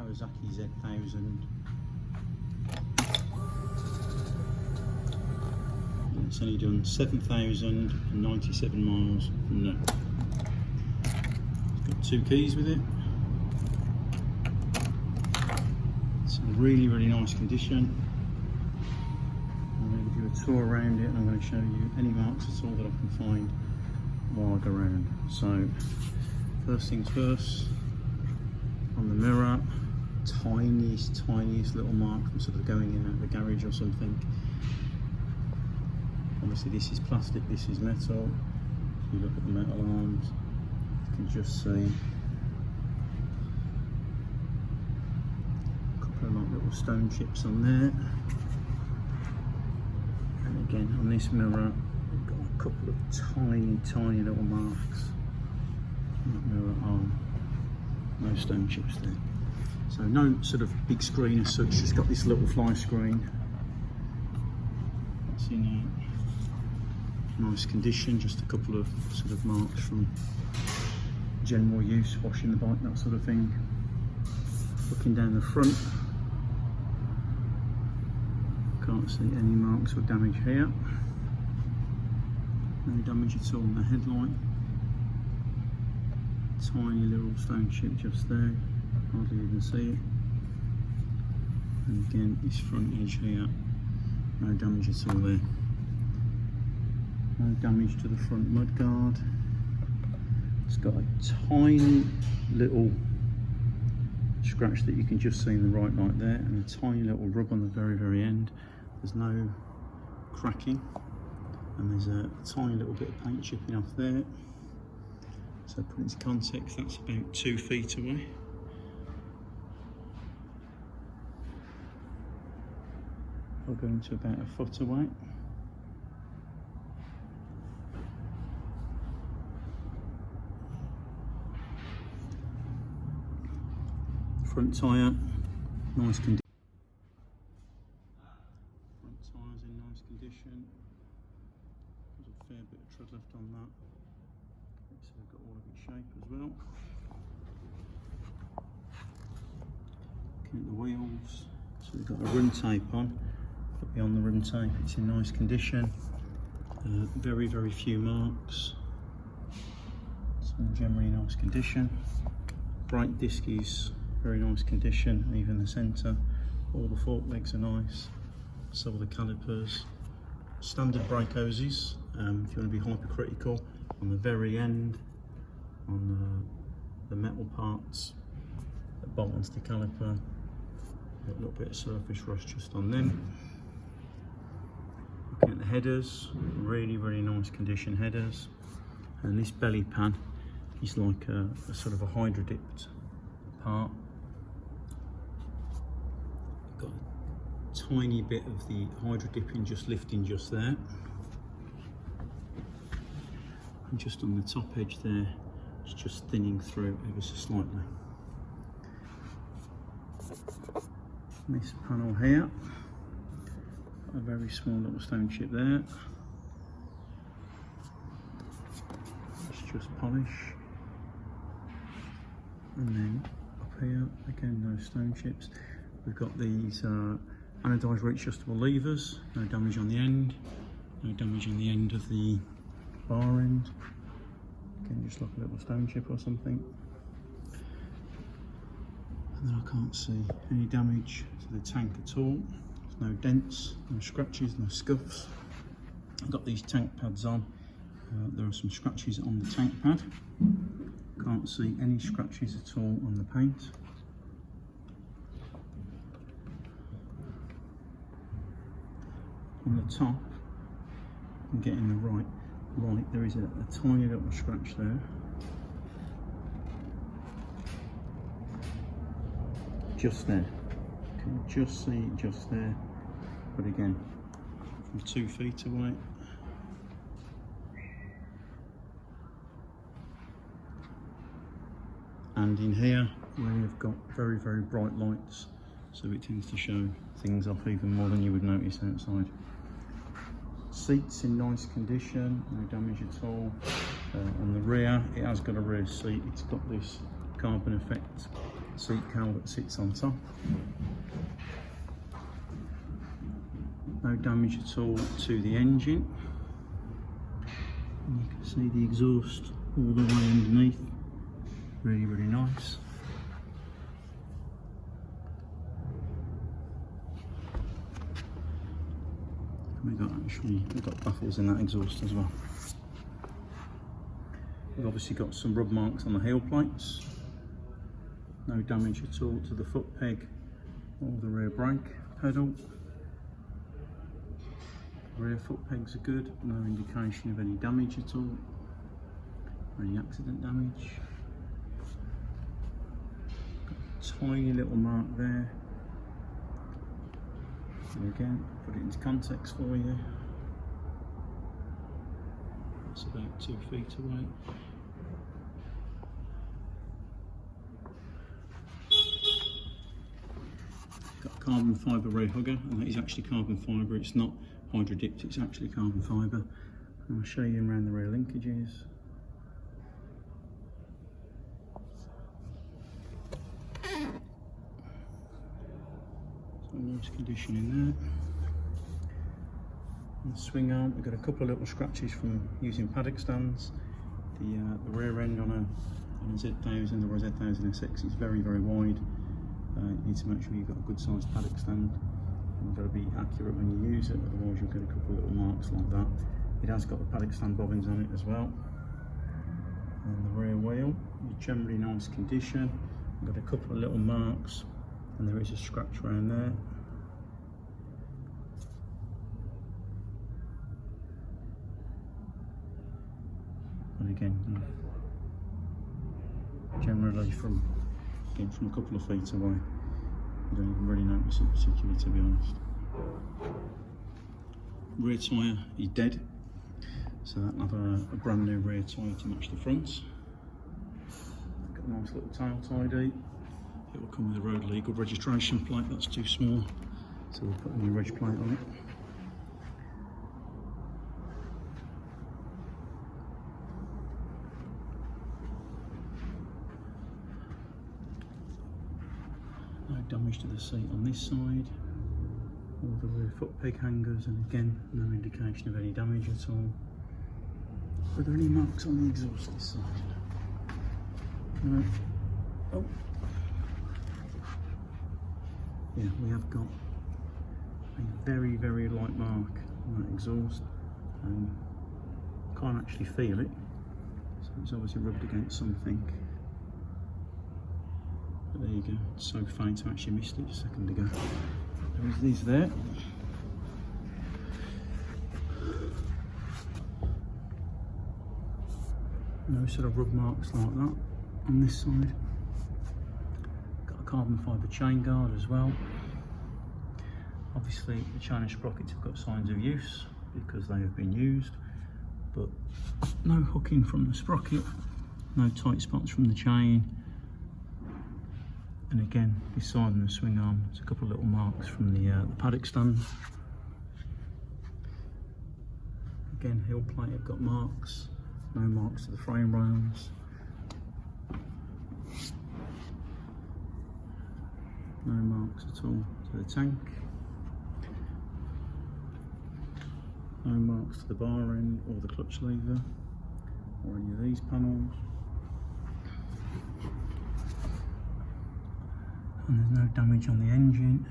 Kawasaki Z1000. And it's only done 7,097 miles from there. It's got 2 keys with it. It's in really, really nice condition. I'm going to do a tour around it and I'm going to show you any marks at all that I can find while I go around. So, first things first, on the mirror, tiniest little mark from sort of going in at the garage or something. Obviously this is plastic, this is metal. If you look at the metal arms, you can just see a couple of like little stone chips on there. And again on this mirror, we've got a couple of tiny little marks on that mirror arm. No stone chips there. So no sort of big screen as such, it's got this little fly screen. It's in nice condition, just a couple of sort of marks from general use, washing the bike, that sort of thing. Looking down the front, can't see any marks or damage here. No damage at all on the headlight. Tiny little stone chip just there, hardly even see it. And again, this front edge here, no damage at all there. No damage to the front mudguard. It's got a tiny little scratch that you can just see in the right light there, and a tiny little rub on the very end. There's no cracking, and there's a tiny little bit of paint chipping off there. So put it into context, that's about 2 feet away. We're going to about 1 foot away. Front tyre, nice condition. Front tyre's in nice condition. There's a fair bit of tread left on that. So we've got all of its shape as well. Looking at the wheels, so we've got a rim tape on, but beyond the rim tape it's in nice condition. Very few marks. It's in generally nice condition. Brake disc is very nice condition, even the centre. All the fork legs are nice, so are the calipers. Standard brake hoses, if you want to be hypercritical, on the very end, on the metal parts that bolt onto the caliper. A little bit of surface rust just on them. Looking at the headers, really nice condition headers. And this belly pan is like a sort of a hydro dipped part. Got a tiny bit of the hydro dipping just lifting just there. And just on the top edge there, it's just thinning through ever so slightly. This panel here, a very small little stone chip there. It's just polish. And then up here, again, no stone chips. We've got these anodised readjustable levers, no damage on the end, no damage on the end of the bar end. Again, just like a little stone chip or something. And then I can't see any damage to the tank at all. There's no dents, no scratches, no scuffs. I've got these tank pads on. There are some scratches on the tank pad. Can't see any scratches at all on the paint. On the top, I'm getting the right light. There is a tiny little scratch there. Just there. Can you just see it just there? But again, from 2 feet away. And in here, we've got very bright lights, so it tends to show things off even more than you would notice outside. Seats in nice condition, no damage at all. On the rear, it has got a rear seat. It's got this carbon effect seat cowl that sits on top. No damage at all to the engine. And you can see the exhaust all the way underneath. Really, really nice. We've got baffles in that exhaust as well. We've obviously got some rub marks on the heel plates. No damage at all to the foot peg or the rear brake pedal. Rear foot pegs are good, no indication of any damage at all, or any accident damage. Got a tiny little mark there. And again, put it into context for you. It's about 2 feet away. Got a carbon fibre rear hugger, and that is actually carbon fibre. It's not hydro dipped, it's actually carbon fibre. And I'll show you around the rear linkages. So nice condition in there. On the swing arm, we've got a couple of little scratches from using paddock stands. The rear end on a Z1000 or a Z1000 SX is very, very wide. You need to make sure you've got a good sized paddock stand. You've got to be accurate when you use it, otherwise you'll get a couple of little marks like that. It has got the paddock stand bobbins on it as well. And the rear wheel is generally nice condition. We've got a couple of little marks, and there is a scratch around there. And again, generally from a couple of feet away, you don't even really notice it particularly, to be honest. Rear tyre is dead, so that'll have a brand new rear tyre to match the front. Got a nice little tail tidy. It will come with a road legal registration plate. That's too small, so we'll put a new reg plate on it. No damage to the seat on this side. All the rear foot peg hangers, and again, no indication of any damage at all. Are there any marks on the exhaust this side? No. Oh. Yeah, we have got a very, very light mark on that exhaust. Can't actually feel it, so it's obviously rubbed against something. But there you go, it's so faint I actually missed it a second ago. There's these there. No sort of rub marks like that on this side. Got a carbon fibre chain guard as well. Obviously the chain and sprockets have got signs of use because they have been used, but no hooking from the sprocket, no tight spots from the chain. And again, this side on the swing arm, there's a couple of little marks from the paddock stand. Again, heel plate have got marks, no marks to the frame rails. No marks at all to the tank. No marks to the bar end or the clutch lever or any of these panels. And there's no damage on the engine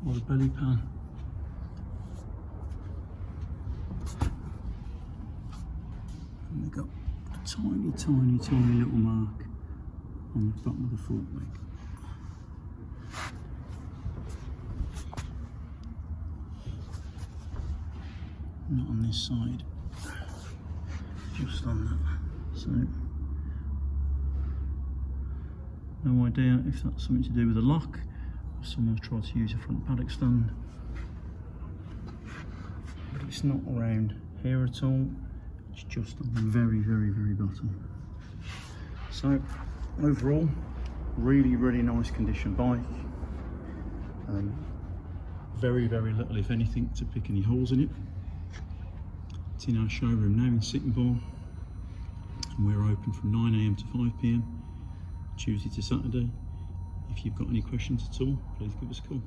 or the belly pan. And we've got a tiny, tiny, tiny little mark on the bottom of the fork leg. Not on this side, just on that. So, no idea if that's something to do with the lock or someone's tried to use a front paddock stand. But it's not around here at all, it's just on the very, very, very bottom. So, overall, really, really nice condition bike. Very, very little, if anything, to pick any holes in it. It's in our showroom now in Sittingbourne, and we're open from 9 AM to 5 PM. Tuesday to Saturday. If you've got any questions at all, please give us a call.